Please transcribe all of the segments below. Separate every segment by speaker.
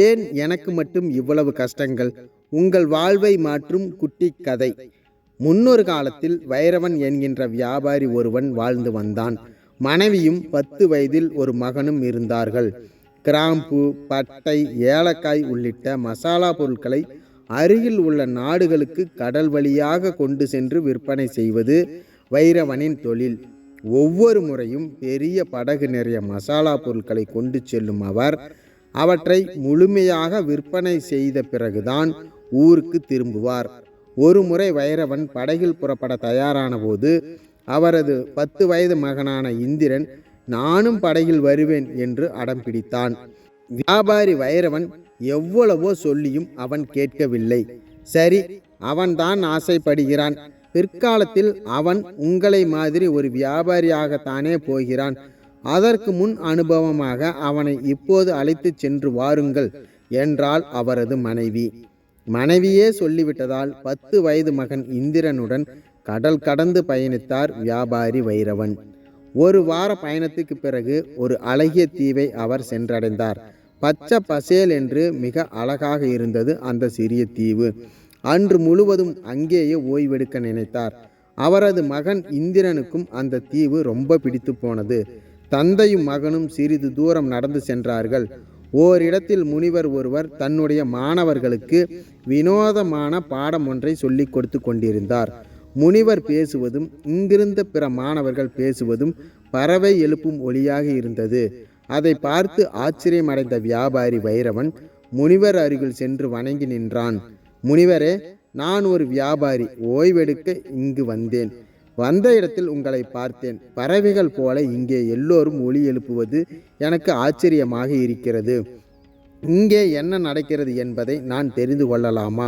Speaker 1: ஏன் எனக்கு மட்டும் இவ்வளவு கஷ்டங்கள்? உங்கள் வாழ்வை மாற்றும் குட்டி கதை. முன்னொரு காலத்தில் வைரவன் என்கின்ற வியாபாரி ஒருவன் வாழ்ந்து வந்தான். மனைவியும் 10 வயதில் ஒரு மகனும் இருந்தார்கள். கிராம்பு, பட்டை, ஏலக்காய் உள்ளிட்ட மசாலா பொருட்களை அருகில் உள்ள நாடுகளுக்கு கடல் வழியாக கொண்டு சென்று விற்பனை செய்வது வைரவனின் தொழில். ஒவ்வொரு முறையும் பெரிய படகு நிறைய மசாலா பொருட்களை கொண்டு செல்லும் அவர் அவற்றை முழுமையாக விற்பனை செய்த பிறகுதான் ஊருக்கு திரும்புவார். ஒரு முறை வைரவன் படகில் புறப்பட தயாரான போது அவரது 10 வயது மகனான இந்திரன் நானும் படகில் வருவேன் என்று அடம் பிடித்தான். வியாபாரி வைரவன் எவ்வளவோ சொல்லியும் அவன் கேட்கவில்லை. சரி, அவன்தான் ஆசைப்படுகிறான். பிற்காலத்தில் அவன் உங்களை மாதிரி ஒரு வியாபாரியாகத்தானே போகிறான். அதற்கு முன் அனுபவமாக அவனை இப்போது அழைத்து சென்று வாருங்கள் என்றாள் அவரது மனைவி. மனைவியே சொல்லிவிட்டதால் 10 வயது மகன் இந்திரனுடன் கடல் கடந்து பயணித்தார் வியாபாரி வைரவன். ஒரு வார பயணத்துக்கு பிறகு ஒரு அழகிய தீவை அவர் சென்றடைந்தார். பச்சை பசேல் என்று மிக அழகாக இருந்தது அந்த சிறிய தீவு. அன்று முழுவதும் அங்கேயே ஓய்வெடுக்க நினைத்தார். அவரது மகன் இந்திரனுக்கும் அந்த தீவு ரொம்ப பிடித்து போனது. தந்தையும் மகனும் சிறிது தூரம் நடந்து சென்றார்கள். ஓரிடத்தில் முனிவர் ஒருவர் தன்னுடைய மாணவர்களுக்கு வினோதமான பாடம் ஒன்றை சொல்லிக் கொடுத்து கொண்டிருந்தார். முனிவர் பேசுவதும் இங்கிருந்த பிற மாணவர்கள் பேசுவதும் பறவை எழுப்பும் ஒலியாக இருந்தது. அதை பார்த்து ஆச்சரியமடைந்த வியாபாரி வைரவன் முனிவர் அருகில் சென்று வணங்கி நின்றான். முனிவரே, நான் ஒரு வியாபாரி, ஓய்வெடுக்க இங்கு வந்தேன். வந்த இடத்தில் உங்களை பார்த்தேன். பறவைகள் போல இங்கே எல்லோரும் ஒலி எழுப்புவது எனக்கு ஆச்சரியமாக இருக்கிறது. இங்கே என்ன நடக்கிறது என்பதை நான் தெரிந்து கொள்ளலாமா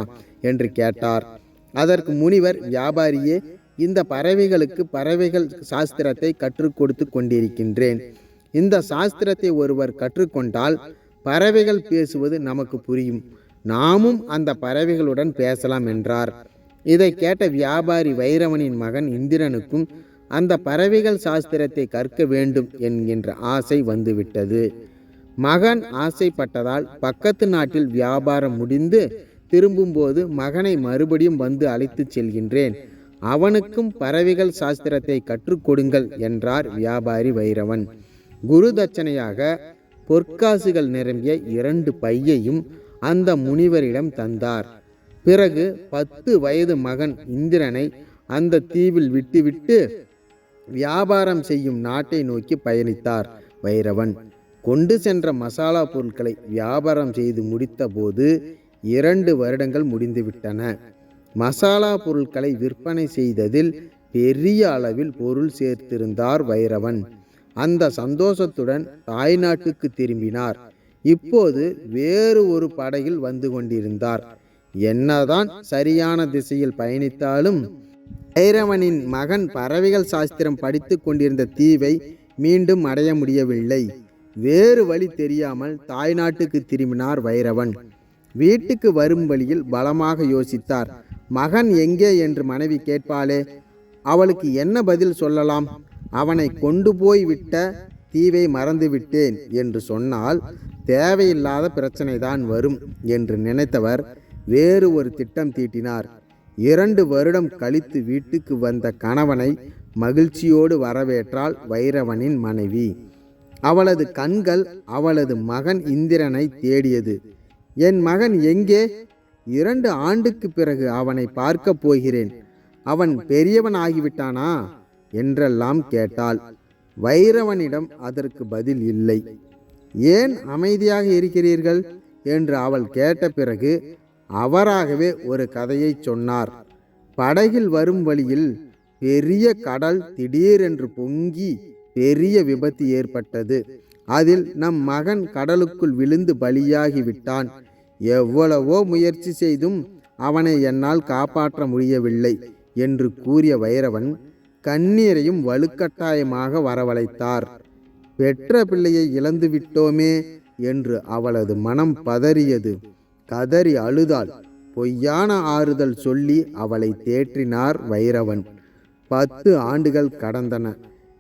Speaker 1: என்று கேட்டார். அதற்கு முனிவர், வியாபாரியே, இந்த பறவைகளுக்கு பறவைகள் சாஸ்திரத்தை கற்றுக் கொடுத்து கொண்டிருக்கின்றேன். இந்த சாஸ்திரத்தை ஒருவர் கற்றுக்கொண்டால் பறவைகள் பேசுவது நமக்கு புரியும். நாமும் அந்த பறவைகளுடன் பேசலாம் என்றார். இதை கேட்ட வியாபாரி வைரவனின் மகன் இந்திரனுக்கும் அந்த பறவைகள் சாஸ்திரத்தை கற்க வேண்டும் என்கின்ற ஆசை வந்துவிட்டது. மகன் ஆசைப்பட்டதால் பக்கத்து நாட்டில் வியாபாரம் முடிந்து திரும்பும்போது மகனை மறுபடியும் வந்து அழைத்து செல்கின்றேன். அவனுக்கும் பறவைகள் சாஸ்திரத்தை கற்றுக் கொடுங்கள் என்றார் வியாபாரி வைரவன். குரு தட்சணையாக பொற்காசுகள் நிரம்பிய 2 பையையும் அந்த முனிவரிடம் தந்தார். பிறகு 10 வயது மகன் இந்திரனை அந்த தீவில் விட்டுவிட்டு வியாபாரம் செய்யும் நாட்டை நோக்கி பயணித்தார் வைரவன். கொண்டு சென்ற மசாலா பொருட்களை வியாபாரம் செய்து முடித்த போது 2 வருடங்கள் முடிந்துவிட்டன. மசாலா பொருட்களை விற்பனை செய்ததில் பெரிய அளவில் பொருள் சேர்த்திருந்தார் வைரவன். அந்த சந்தோஷத்துடன் தாய்நாட்டுக்கு திரும்பினார். இப்போது வேறு ஒரு படகில் வந்து கொண்டிருந்தார். என்னதான் சரியான திசையில் பயணித்தாலும் வைரவனின் மகன் பறவைகள் சாஸ்திரம் படித்து கொண்டிருந்த தீவை மீண்டும் அடைய முடியவில்லை. வேறு வழி தெரியாமல் தாய்நாட்டுக்கு திரும்பினார் வைரவன். வீட்டுக்கு வரும் வழியில் பலமாக யோசித்தார். மகன் எங்கே என்று மனைவி கேட்பாளே, அவளுக்கு என்ன பதில் சொல்லலாம்? அவனை கொண்டு போய் விட்ட தீவை மறந்துவிட்டேன் என்று சொன்னால் தேவையில்லாத பிரச்சனை தான் வரும் என்று நினைத்தவர் வேறு ஒரு திட்டம் தீட்டினார். 2 வருடம் கழித்து வீட்டுக்கு வந்த கணவனை மகிழ்ச்சியோடு வரவேற்றாள் வைரவனின் மனைவி. அவளது கண்கள் அவளது மகன் இந்திரனை தேடியது. என் மகன் எங்கே? 2 ஆண்டுக்கு பிறகு அவனை பார்க்க போகிறேன். அவன் பெரியவன் ஆகிவிட்டானா என்றெல்லாம் கேட்டாள். வைரவனிடம் அதற்கு பதில் இல்லை. ஏன் அமைதியாக இருக்கிறீர்கள் என்று அவள் கேட்ட பிறகு அவராகவே ஒரு கதையை சொன்னார். படகில் வரும் வழியில் பெரிய கடல் திடீரென்று பொங்கி பெரிய விபத்து ஏற்பட்டது. அதில் நம் மகன் கடலுக்குள் விழுந்து பலியாகி விட்டான். எவ்வளவோ முயற்சி செய்தும் அவனை என்னால் காப்பாற்ற முடியவில்லை என்று கூறிய வைரவன் கண்ணீரையும் வலுக்கட்டாயமாக வரவழைத்தார். பெற்ற பிள்ளையை இழந்து விட்டோமே என்று அவளது மனம் பதறியது. கதறி அழுதாள். பொய்யான ஆறுதல் சொல்லி அவளை தேற்றினார் வைரவன். 10 ஆண்டுகள் கடந்தன.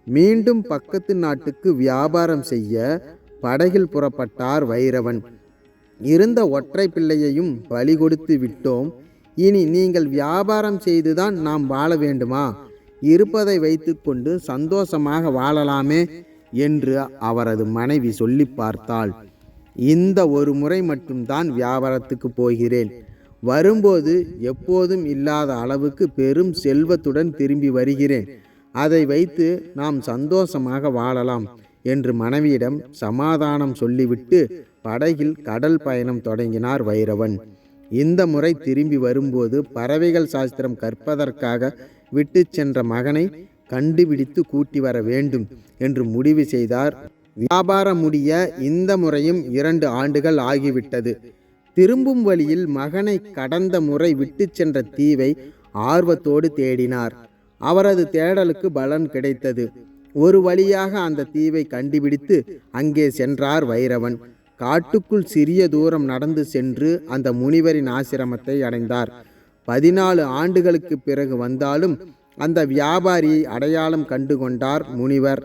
Speaker 1: மீண்டும் பக்கத்து நாட்டுக்கு வியாபாரம் செய்ய படகில் புறப்பட்டார் வைரவன். இருந்த ஒற்றை பிள்ளையையும் பலி கொடுத்து விட்டோம். இனி நீங்கள் வியாபாரம் செய்துதான் நாம் வாழ வேண்டுமா? இருப்பதை வைத்துக்கொண்டு சந்தோஷமாக வாழலாமே என்று அவரது மனைவி சொல்லி பார்த்தாள். இந்த ஒரு முறை மட்டும்தான் வியாபாரத்துக்கு போகிறேன். வரும்போது எப்போதும் இல்லாத அளவுக்கு பெரும் செல்வத்துடன் திரும்பி வருகிறேன். அதை வைத்து நாம் சந்தோஷமாக வாழலாம் என்று மனைவியிடம் சமாதானம் சொல்லிவிட்டு படகில் கடல் பயணம் தொடங்கினார் வைரவன். இந்த முறை திரும்பி வரும்போது பறவைகள் சாஸ்திரம் கற்பதற்காக விட்டு சென்ற மகனை கண்டுபிடித்து கூட்டி வர வேண்டும் என்று முடிவு செய்தார். வியாபாரம் முடிய இந்த முறையும் 2 ஆண்டுகள் ஆகிவிட்டது. திரும்பும் வழியில் மகனை கடந்த முறை விட்டு சென்ற தீவை ஆர்வத்தோடு தேடினார். அவரது தேடலுக்கு பலன் கிடைத்தது. ஒரு வழியாக அந்த தீவை கண்டுபிடித்து அங்கே சென்றார் வைரவன். காட்டுக்குள் சிறிய தூரம் நடந்து சென்று அந்த முனிவரின் ஆசிரமத்தை அடைந்தார். 14 ஆண்டுகளுக்கு பிறகு வந்தாலும் அந்த வியாபாரியை அடையாளம் கண்டு கொண்டார் முனிவர்.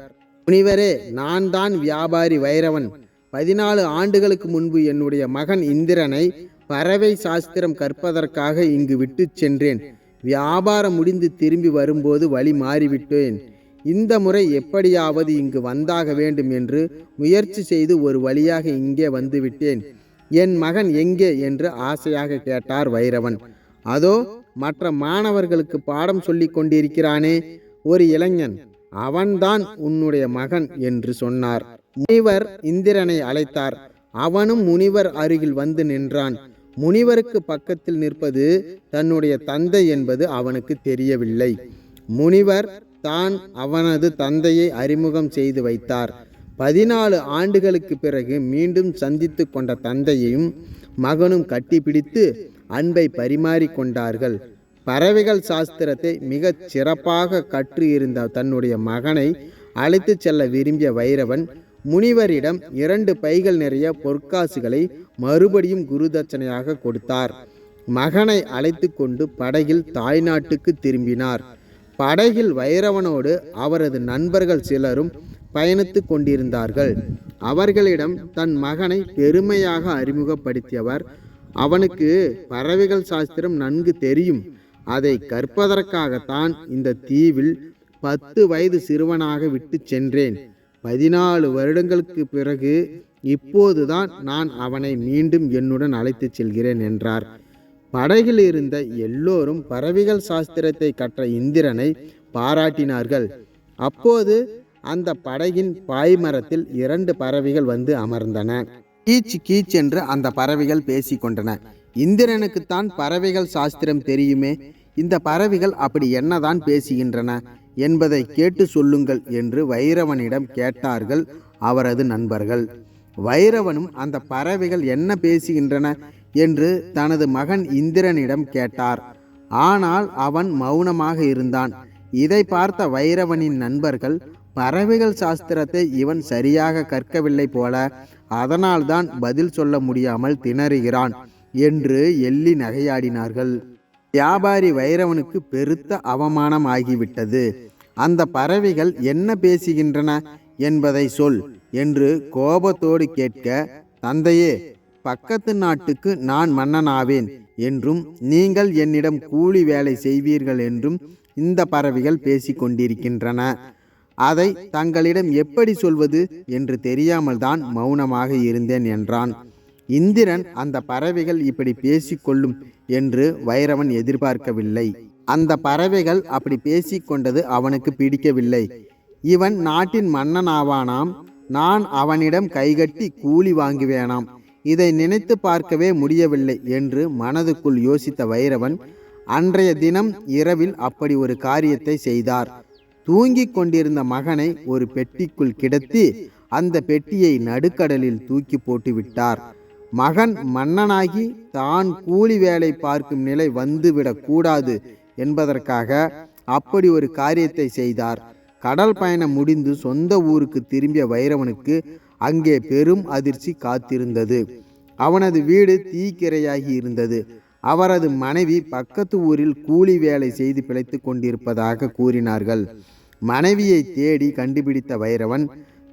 Speaker 1: முனிவரே, நான் தான் வியாபாரி வைரவன். 14 ஆண்டுகளுக்கு முன்பு என்னுடைய மகன் இந்திரனை பறவை சாஸ்திரம் கற்பதற்காக இங்கு விட்டு சென்றேன். வியாபாரம் முடிந்து திரும்பி வரும்போது வழி மாறிவிட்டேன். இந்த முறை எப்படியாவது இங்கு வந்தாக வேண்டும் என்று முயற்சி செய்து ஒரு வழியாக இங்கே வந்துவிட்டேன். என் மகன் எங்கே என்று ஆசையாக கேட்டார் வைரவன். அதோ மற்ற மாணவர்களுக்கு பாடம் சொல்லி கொண்டிருக்கிறானே ஒரு இளைஞன், அவன்தான் உன்னுடைய மகன் என்று சொன்னார். முனிவர் இந்திரனை அழைத்தார். அவனும் முனிவர் அருகில் வந்து நின்றான். முனிவருக்கு பக்கத்தில் நிற்பது தன்னுடைய தந்தை என்பது அவனுக்கு தெரியவில்லை. முனிவர் தான் அவனது தந்தையை அறிமுகம் செய்து வைத்தார். 14 ஆண்டுகளுக்கு பிறகு மீண்டும் சந்தித்து கொண்ட தந்தையையும் மகனும் கட்டிப்பிடித்து அன்பை பரிமாறி கொண்டார்கள். பறவைகள் சாஸ்திரத்தை மிகச் சிறப்பாக கற்று இருந்த தன்னுடைய மகனை அழைத்து செல்ல விரும்பிய வைரவன் முனிவரிடம் 2 பைகள் நிறைய பொற்காசுகளை மறுபடியும் குருதட்சணையாக கொடுத்தார். மகனை அழைத்து கொண்டு படகில் தாய்நாட்டுக்கு திரும்பினார். படகில் வைரவனோடு அவரது நண்பர்கள் சிலரும் பயணித்து கொண்டிருந்தார்கள். அவர்களிடம் தன் மகனை பெருமையாக அறிமுகப்படுத்தியவர், அவனுக்கு பறவைகள் சாஸ்திரம் நன்கு தெரியும். அதை கற்பதற்காகத்தான் இந்த தீவில் 10 வயது சிறுவனாக விட்டு சென்றேன். 14 வருடங்களுக்கு பிறகு இப்போதுதான் நான் அவனை மீண்டும் என்னுடன் அழைத்து செல்கிறேன் என்றார். படகில் இருந்த எல்லோரும் பறவைகள் சாஸ்திரத்தை கற்ற இந்திரனை பாராட்டினார்கள். அப்போது அந்த படகின் பாய்மரத்தில் 2 பறவைகள் வந்து அமர்ந்தன. கீச் கீச் என்று அந்த பறவைகள் பேசிக்கொண்டன. இந்திரனுக்குத்தான் பறவைகள் சாஸ்திரம் தெரியுமே, இந்த பறவைகள் அப்படி என்னதான் பேசுகின்றன என்பதை கேட்டு சொல்லுங்கள் என்று வைரவனிடம் கேட்டார்கள் அவரது நண்பர்கள். வைரவனும் அந்த பறவைகள் என்ன பேசுகின்றன என்று தனது மகன் இந்திரனிடம் கேட்டார். ஆனால் அவன் மௌனமாக இருந்தான். இதை பார்த்த வைரவனின் நண்பர்கள், பறவைகள் சாஸ்திரத்தை இவன் சரியாக கற்கவில்லை போல, அதனால்தான் பதில் சொல்ல முடியாமல் திணறுகிறான் என்று எள்ளி நகையாடினார்கள். வியாபாரி வைரவனுக்கு பெருத்த அவமானம் ஆகிவிட்டது. அந்த பறவைகள் என்ன பேசுகின்றன என்பதை சொல் என்று கோபத்தோடு கேட்க, தந்தையே, பக்கத்து நாட்டுக்கு நான் மன்னனாவேன் என்றும் நீங்கள் என்னிடம் கூலி வேலை செய்வீர்கள் என்றும் இந்த பறவைகள் பேசிக்கொண்டிருக்கின்றன. அதை தங்களிடம் எப்படி சொல்வது என்று தெரியாமல் தான் மௌனமாக இருந்தேன் என்றான். இந்திரன் அந்த பறவைகள் இப்படி பேசிக்கொள்ளும் என்று வைரவன் எதிர்பார்க்கவில்லை. அந்த பறவைகள் அப்படி பேசிக்கொண்டது அவனுக்கு பிடிக்கவில்லை. இவன் நாட்டின் மன்னனாவானாம், நான் அவனிடம் கைகட்டி கூலி வாங்குவேனாம். இதை நினைத்து பார்க்கவே முடியவில்லை என்று மனதுக்குள் யோசித்த வைரவன் அன்றைய தினம் இரவில் அப்படி ஒரு காரியத்தை செய்தார். தூங்கிக் கொண்டிருந்த மகனை ஒரு பெட்டிக்குள் கிடத்தி அந்த பெட்டியை நடுக்கடலில் தூக்கி போட்டு விட்டார். மகன் மன்னனாகி தான் கூலி வேலை பார்க்கும் நிலை வந்துவிடக் கூடாது என்பதற்காக அப்படி ஒரு காரியத்தை செய்தார். கடல் பயணம் முடிந்து சொந்த ஊருக்கு திரும்பிய வைரவனுக்கு அங்கே பெரும் அதிர்ச்சி காத்திருந்தது. அவனது வீடு தீக்கிரையாகி இருந்தது. அவரது மனைவி பக்கத்து ஊரில் கூலி வேலை செய்து பிழைத்து கொண்டிருப்பதாக கூறினார்கள். மனைவியை தேடி கண்டுபிடித்த வைரவன்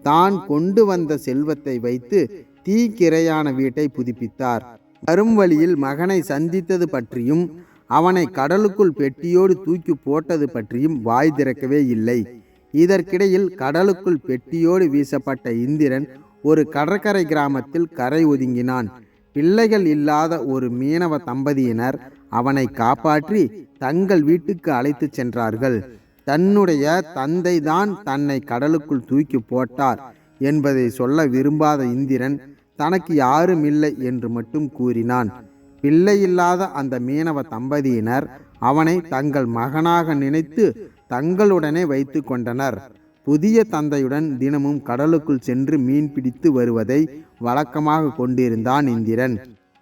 Speaker 1: தான் கொண்டு வந்த செல்வத்தை வைத்து தீக்கிரையான வீட்டை புதுப்பித்தார். வரும் வழியில் மகனை சந்தித்தது பற்றியும் அவனை கடலுக்குள் பெட்டியோடு தூக்கி போட்டது பற்றியும் வாய் திறக்கவே இல்லை. இதற்கிடையில் கடலுக்குள் பெட்டியோடு வீசப்பட்ட இந்திரன் ஒரு கடற்கரை கிராமத்தில் கரை ஒதுங்கினான். பிள்ளைகள் இல்லாத ஒரு மீனவ தம்பதியினர் அவனை காப்பாற்றி தங்கள் வீட்டுக்கு அழைத்து சென்றார்கள். தன்னுடைய தந்தை தான் தன்னை கடலுக்குள் தூக்கி போட்டார் என்பதை சொல்ல விரும்பாத இந்திரன் தனக்கு யாரும் இல்லை என்று மட்டும் கூறினான். பிள்ளையில்லாத அந்த மீனவ தம்பதியினர் அவனை தங்கள் மகனாக நினைத்து தங்களுடனே வைத்து கொண்டனர். புதிய தந்தையுடன் தினமும் கடலுக்குள் சென்று மீன் பிடித்து வருவதை வழக்கமாக கொண்டிருந்தான் இந்திரன்.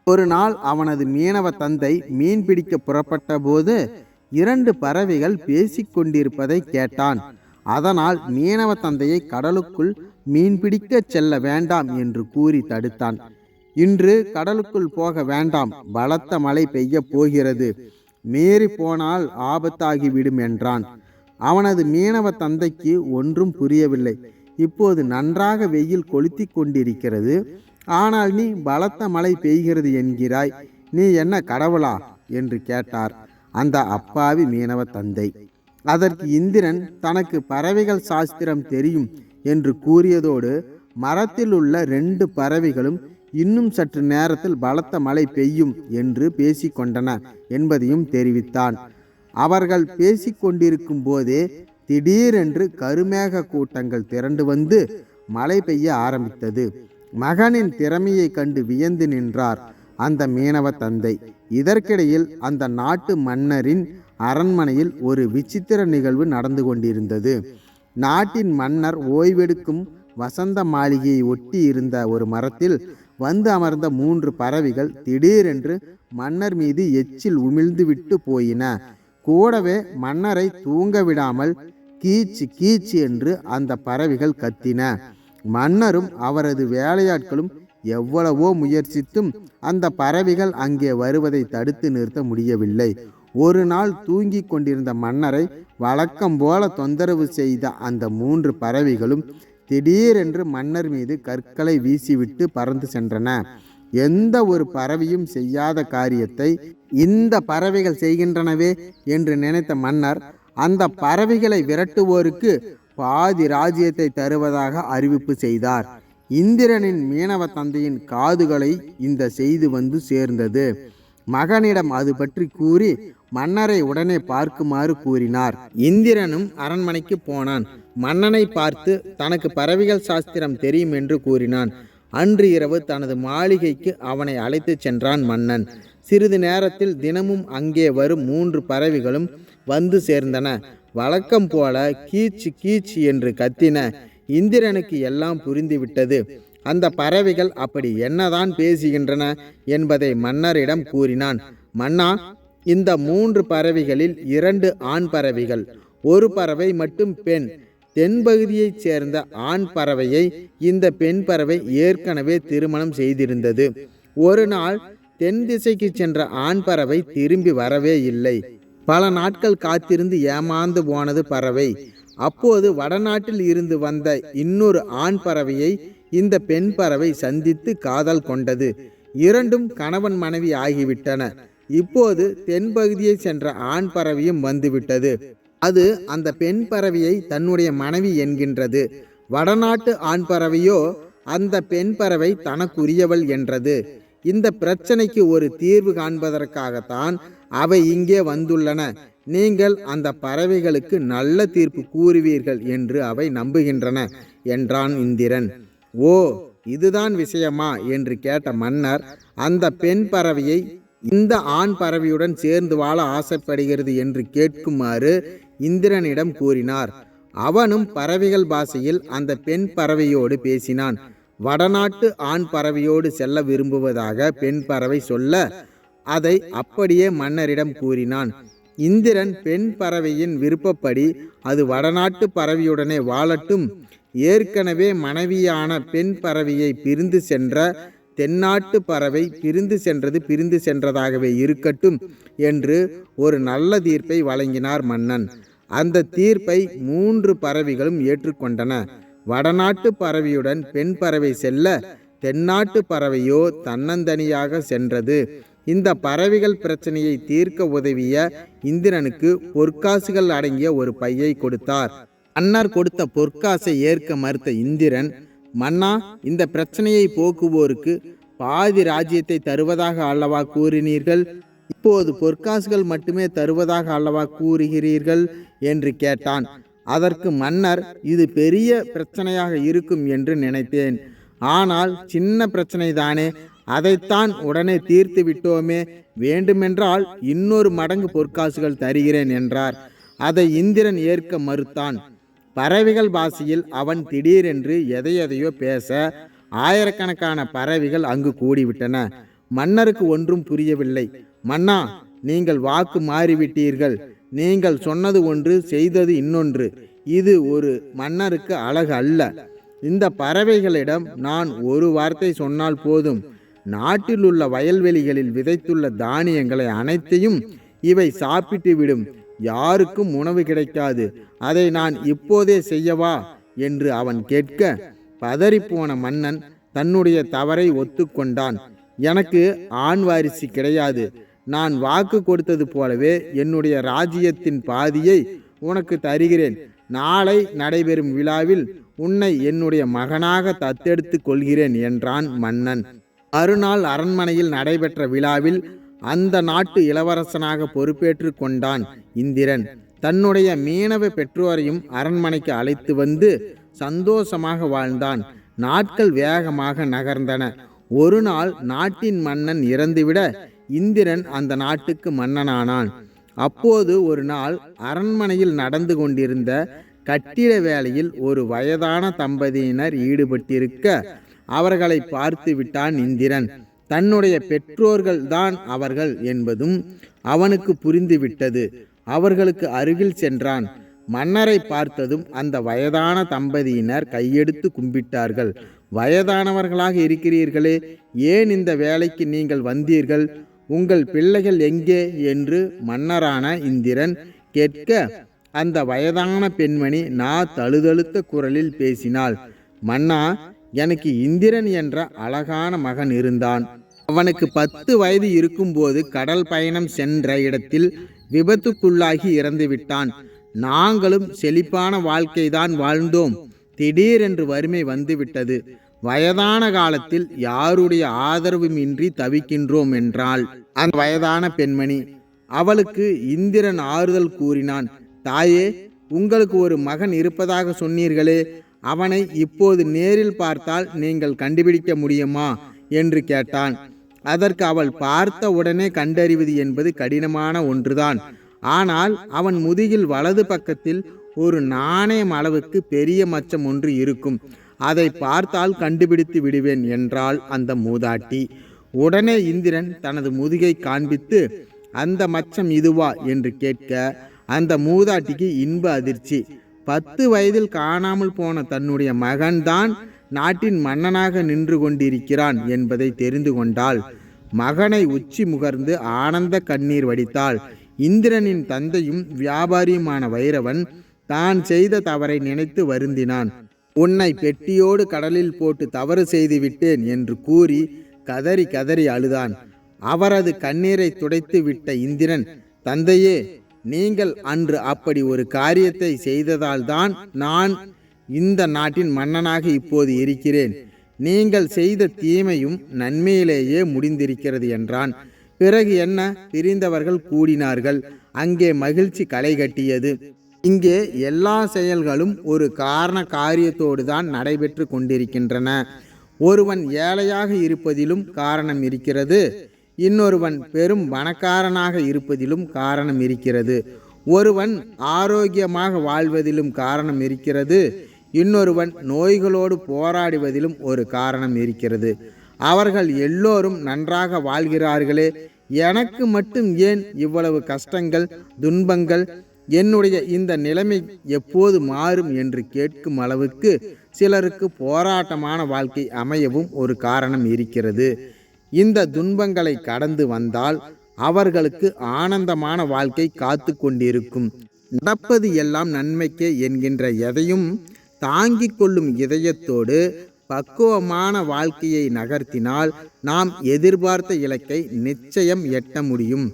Speaker 1: ஒரு நாள் அவனது மீனவ தந்தை மீன் பிடிக்க புறப்பட்ட போது 2 பறவைகள் பேசிக்கொண்டிருப்பதை கேட்டான். அதனால் மீனவ தந்தையை கடலுக்குள் மீன் பிடிக்க செல்ல வேண்டாம் என்று கூறி தடுத்தான். இன்று கடலுக்குள் போக வேண்டாம், பலத்த மழை பெய்ய போகிறது, மீறி போனால் ஆபத்தாகிவிடும் என்றான். அவனது மீனவ தந்தைக்கு ஒன்றும் புரியவில்லை. இப்போது நன்றாக வெயில் கொளுத்தி கொண்டிருக்கிறது, ஆனால் நீ பலத்த மழை பெய்கிறது என்கிறாய், நீ என்ன கடவுளா என்று கேட்டார் அந்த அப்பாவி மீனவ தந்தை. அதற்கு இந்திரன் தனக்கு பறவைகள் சாஸ்திரம் தெரியும் என்று கூறியதோடு மரத்தில் உள்ள 2 பறவைகளும் இன்னும் சற்று நேரத்தில் பலத்த மழை பெய்யும் என்று பேசிக்கொண்டன என்பதையும் தெரிவித்தான். அவர்கள் பேசிக்கொண்டிருக்கும் போதே திடீரென்று கருமேக கூட்டங்கள் திரண்டு வந்து மழை பெய்ய ஆரம்பித்தது. மகனின் திறமையை கண்டு வியந்து நின்றார் அந்த மீனவ தந்தை. இதற்கிடையில் அந்த நாட்டு மன்னரின் அரண்மனையில் ஒரு விசித்திர நிகழ்வு நடந்து கொண்டிருந்தது. நாட்டின் மன்னர் ஓய்வெடுக்கும் வசந்த மாளிகையை ஒட்டி இருந்த ஒரு மரத்தில் வந்து அமர்ந்த 3 பறவைகள் திடீரென்று மன்னர் மீது எச்சில் உமிழ்ந்து விட்டு போயின. கூடவே மன்னரை தூங்க விடாமல் கீச்சு கீச்சு என்று அந்த பறவைகள் கத்தின. மன்னரும் அவரது வேலையாட்களும் எவ்வளவோ முயற்சித்தும் அந்த பறவைகள் அங்கே வருவதை தடுத்து நிறுத்த முடியவில்லை. ஒரு நாள் தூங்கி கொண்டிருந்த மன்னரை வழக்கம் போல தொந்தரவு செய்த அந்த 3 பறவைகளும் திடீரென்று மன்னர் மீது கற்களை வீசிவிட்டு பறந்து சென்றன. எந்த ஒரு பறவையும் செய்யாத காரியத்தை இந்த பறவைகள் செய்கின்றனவே என்று நினைத்த மன்னர் அந்த பறவைகளை விரட்டுவோருக்கு பாதி ராஜ்யத்தை தருவதாக அறிவிப்பு செய்தார். இந்திரனின் மீனவ தந்தையின் காதுகளை இந்த செய்தி வந்து சேர்ந்தது. மகனிடம் அது பற்றி கூறி மன்னரை உடனே பார்க்குமாறு கூறினார். இந்திரனும் அரண்மனைக்கு போனான். மன்னனை பார்த்து தனக்கு பறவைகள் சாஸ்திரம் தெரியும் என்று கூறினான். அன்று இரவு தனது மாளிகைக்கு அவனை அழைத்து சென்றான் மன்னன். சிறிது நேரத்தில் தினமும் அங்கே வரும் 3 பறவைகளும் வந்து சேர்ந்தன. வழக்கம் போல கீச்சு கீச்சு என்று கத்தின. இந்திரனுக்கு எல்லாம் புரிந்துவிட்டது. அந்த பறவைகள் அப்படி என்னதான் பேசுகின்றன என்பதை மன்னரிடம் கூறினான். மன்னா, இந்த 3 பறவைகளில் 2 ஆண் பறவைகள், ஒரு பறவை மட்டும் பெண். தென்பகுதியைச் சேர்ந்த ஆண் பறவையை இந்த பெண் பறவை ஏற்கனவே திருமணம் செய்திருந்தது. ஒரு நாள் தென் திசைக்கு சென்ற ஆண் பறவை திரும்பி வரவே இல்லை. பல நாட்கள் காத்திருந்து ஏமாந்து போனது பறவை. அப்போது வடநாட்டில் இருந்து வந்த இன்னொரு ஆண் பறவையை இந்த பெண் பறவை சந்தித்து காதல் கொண்டது. இரண்டும் கணவன் மனைவி ஆகிவிட்டன. இப்போது தென்பகுதியை சென்ற ஆண் பறவையும் வந்துவிட்டது. அது அந்த பெண் பறவையை தன்னுடைய மனைவி என்கின்றது. வடநாட்டு ஆண் பறவையோ அந்த பெண் பறவை தனக்குரியவள் என்றது. இந்த பிரச்சனைக்கு ஒரு தீர்வு காண்பதற்காகத்தான் அவை இங்கே வந்துள்ளன. நீங்கள் அந்த பறவைகளுக்கு நல்ல தீர்ப்பு கூறுவீர்கள் என்று அவை நம்புகின்றன என்றான் இந்திரன். ஓ, இதுதான் விஷயமா என்று கேட்ட மன்னர் அந்த பெண் பறவையை இந்த ஆண் பறவையுடன் சேர்ந்து வாழ ஆசைப்படுகிறது என்று கேட்குமாறு இந்திரனிடம் கூறினார். அவனும் பறவைகள் பாஷையில் அந்த பெண் பறவையோடு பேசினான். வடநாட்டு ஆண் பறவையோடு செல்ல விரும்புவதாக பெண் பறவை சொல்ல அதை அப்படியே மன்னரிடம் கூறினான். இந்திரன் பெண் பறவையின் விருப்பப்படி அது வடநாட்டு பறவையுடனே வாழட்டும், ஏற்கனவே மனைவியான பெண் பறவையை பிரிந்து சென்ற தென்னாட்டு பறவை பிரிந்து சென்றதாகவே இருக்கட்டும் என்று ஒரு நல்ல தீர்ப்பை வழங்கினார் மன்னன். அந்த தீர்ப்பை 3 பறவைகளும் ஏற்றுக்கொண்டன. வடநாட்டு பறவையுடன் பெண் பறவை செல்ல, தென்னாட்டு பறவையோ தன்னந்தனியாக சென்றது. இந்த பறவைகள் பிரச்சனையை தீர்க்க உதவிய இந்திரனுக்கு பொற்காசுகள் அடங்கிய ஒரு பையை கொடுத்தார். மன்னர் கொடுத்த பொற்காசை ஏற்க மறுத்த இந்திரன், மன்னா, இந்த பிரச்சனையை போக்குவோருக்கு பாதி ராஜ்யத்தை தருவதாக அல்லவா கூறினீர்கள்? இப்போது பொற்காசுகள் மட்டுமே தருவதாக அல்லவா கூறுகிறீர்கள் என்று கேட்டான். அதற்கு மன்னர், இது பெரிய பிரச்சனையாக இருக்கும் என்று நினைத்தேன். ஆனால் சின்ன பிரச்சனை தானே, அதைத்தான் உடனே தீர்த்து விட்டோமே. வேண்டுமென்றால் இன்னொரு மடங்கு பொற்காசுகள் தருகிறேன் என்றார். அதை இந்திரன் ஏற்க மறுத்தான். பறவைகள் பாஷையில் அவன் திடீரென்று எதையோ பேச ஆயிரக்கணக்கான பறவைகள் அங்கு கூடிவிட்டன. மன்னருக்கு ஒன்றும் புரியவில்லை. மன்னா, நீங்கள் வாக்கு மாறிவிட்டீர்கள். நீங்கள் சொன்னது ஒன்று, செய்தது இன்னொன்று. இது ஒரு மன்னருக்கு அழகு அல்ல. இந்த பறவைகளிடம் நான் ஒரு வார்த்தை சொன்னால் போதும். நாட்டில் உள்ள வயல்வெளிகளில் விதைத்துள்ள தானியங்களை அனைத்தையும் இவை சாப்பிட்டு விடும். யாருக்கும் உணவு கிடைக்காது. அதை நான் இப்போதே செய்யவா என்று அவன் கேட்க, பதறிப்போன மன்னன் தன்னுடைய தவறை ஒத்துக்கொண்டான். எனக்கு ஆண் வாரிசு கிடையாது. நான் வாக்கு கொடுத்தது போலவே என்னுடைய ராஜ்யத்தின் பாதியை உனக்கு தருகிறேன். நாளை நடைபெறும் விழாவில் உன்னை என்னுடைய மகனாக தத்தெடுத்து கொள்கிறேன் என்றான் மன்னன். மறுநாள் அரண்மனையில் நடைபெற்ற விழாவில் அந்த நாட்டு இளவரசனாக பொறுப்பேற்று கொண்டான் இந்திரன். தன்னுடைய மீனவ பெற்றோரையும் அரண்மனைக்கு அழைத்து வந்து சந்தோஷமாக வாழ்ந்தான். நாட்கள் வேகமாக நகர்ந்தன. ஒரு நாள் நாட்டின் மன்னன் இறந்துவிட இந்திரன் அந்த நாட்டுக்கு மன்னனானான். அப்போது ஒரு நாள் அரண்மனையில் நடந்து கொண்டிருந்த கட்டிட வேலையில் ஒரு வயதான தம்பதியினர் ஈடுபட்டிருக்க அவர்களை பார்த்து விட்டான் இந்திரன். தன்னுடைய பெற்றோர்கள் தான் அவர்கள் என்பதும் அவனுக்கு புரிந்துவிட்டது. அவர்களுக்கு அருகில் சென்றான். மன்னரை பார்த்ததும் அந்த வயதான தம்பதியினர் கையெடுத்து கும்பிட்டார்கள். வயதானவர்களாக இருக்கிறீர்களே, ஏன் இந்த வேலைக்கு நீங்கள் வந்தீர்கள்? உங்கள் பிள்ளைகள் எங்கே என்று மன்னரான இந்திரன் கேட்க, அந்த வயதான பெண்மணி தழுதழுத்த குரலில் பேசினாள். மன்னா, எனக்கு இந்திரன் என்ற அழகான மகன் இருந்தான். அவனுக்கு 10 வயது இருக்கும்போது கடல் பயணம் சென்ற இடத்தில் விபத்துக்குள்ளாகி இறந்துவிட்டான். நாங்களும் செழிப்பான வாழ்க்கைதான் வாழ்ந்தோம். திடீரென்று வறுமை வந்துவிட்டது. வயதான காலத்தில் யாருடைய ஆதரவும் இன்றி தவிக்கின்றோம் என்றாள் அந்த வயதான பெண்மணி. அவளுக்கு இந்திரன் ஆறுதல் கூறினான். தாயே, உங்களுக்கு ஒரு மகன் இருப்பதாக சொன்னீர்களே, அவனை இப்போது நேரில் பார்த்தால் நீங்கள் கண்டுபிடிக்க முடியுமா என்று கேட்டான். அதற்கு அவள், பார்த்த உடனே கண்டறிவது என்பது கடினமான ஒன்றுதான். ஆனால் அவன் முதுகில் வலது பக்கத்தில் ஒரு நாணயம் அளவுக்கு பெரிய மச்சம் ஒன்று இருக்கும். அதை பார்த்தால் கண்டுபிடித்து விடுவேன் என்றாள் அந்த மூதாட்டி. உடனே இந்திரன் தனது முதுகை காண்பித்து, அந்த மச்சம் இதுவா என்று கேட்க அந்த மூதாட்டிக்கு இன்ப அதிர்ச்சி. 10 வயதில் காணாமல் போன தன்னுடைய மகன்தான் நாட்டின் மன்னனாக நின்று கொண்டிருக்கிறான் என்பதை தெரிந்து கொண்டாள். மகனை உச்சி முகர்ந்து ஆனந்த கண்ணீர் வடித்தாள். இந்திரனின் தந்தையும் வியாபாரியுமான வைரவன் தான் செய்த தவறை நினைத்து வருந்தினான். உன்னை பெட்டியோடு கடலில் போட்டு தவறு செய்து விட்டேன் என்று கூறி கதறி கதறி அழுதான். அவரது கண்ணீரை துடைத்து விட்ட இந்திரன், தந்தையே, நீங்கள் அன்று அப்படி ஒரு காரியத்தை செய்ததால் தான் நான் இந்த நாட்டின் மன்னனாக இப்போது இருக்கிறேன். நீங்கள் செய்த தீமையும் நன்மையிலேயே முடிந்திருக்கிறது என்றான். பிறகு என்ன? பிரிந்தவர்கள் கூடினார்கள். அங்கே மகிழ்ச்சி களை கட்டியது. இங்கே எல்லா செயல்களும் ஒரு காரண காரியத்தோடு தான் நடைபெற்று கொண்டிருக்கின்றன. ஒருவன் ஏழையாக இருப்பதிலும் காரணம் இருக்கிறது. இன்னொருவன் பெரும் பணக்காரனாக இருப்பதிலும் காரணம் இருக்கிறது. ஒருவன் ஆரோக்கியமாக வாழ்வதிலும் காரணம் இருக்கிறது. இன்னொருவன் நோய்களோடு போராடுவதிலும் ஒரு காரணம் இருக்கிறது. அவர்கள் எல்லோரும் நன்றாக வாழ்கிறார்களே, எனக்கு மட்டும் ஏன் இவ்வளவு கஷ்டங்கள், துன்பங்கள்? என்னுடைய இந்த நிலைமை எப்போது மாறும் என்று கேட்கும் அளவுக்கு சிலருக்கு போராட்டமான வாழ்க்கை அமையவும் ஒரு காரணம் இருக்கிறது. இந்த துன்பங்களை கடந்து வந்தால் அவர்களுக்கு ஆனந்தமான வாழ்க்கை காத்து கொண்டிருக்கும். நடப்பது எல்லாம் நன்மைக்கே என்கின்ற எதையும் தாங்கிக் கொள்ளும் இதயத்தோடு பக்குவமான வாழ்க்கையை நகர்த்தினால் நாம் எதிர்பார்த்த இலக்கை நிச்சயம் எட்ட முடியும்.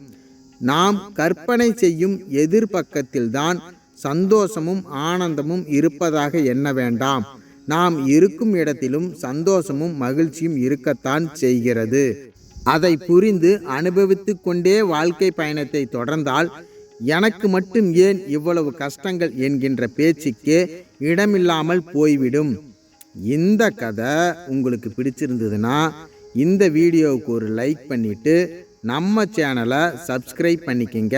Speaker 1: நாம் கற்பனை செய்யும் எதிர்பக்கத்தில்தான் சந்தோஷமும் ஆனந்தமும் இருப்பதாக எண்ண வேண்டாம். நாம் இருக்கும் இடத்திலும் சந்தோஷமும் மகிழ்ச்சியும் இருக்கத்தான் செய்கிறது. அதை புரிந்து அனுபவித்து கொண்டே வாழ்க்கை பயணத்தை தொடர்ந்தால் எனக்கு மட்டும் ஏன் இவ்வளவு கஷ்டங்கள் என்கின்ற பேச்சுக்கே இடமில்லாமல் போய்விடும். இந்த கதை உங்களுக்கு பிடிச்சிருந்ததுன்னா இந்த வீடியோவுக்கு ஒரு லைக் பண்ணிவிட்டு நம்ம சேனலை சப்ஸ்கிரைப் பண்ணிக்கங்க.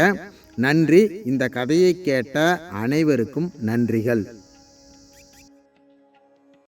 Speaker 1: நன்றி. இந்த கதையை கேட்ட அனைவருக்கும் நன்றிகள்.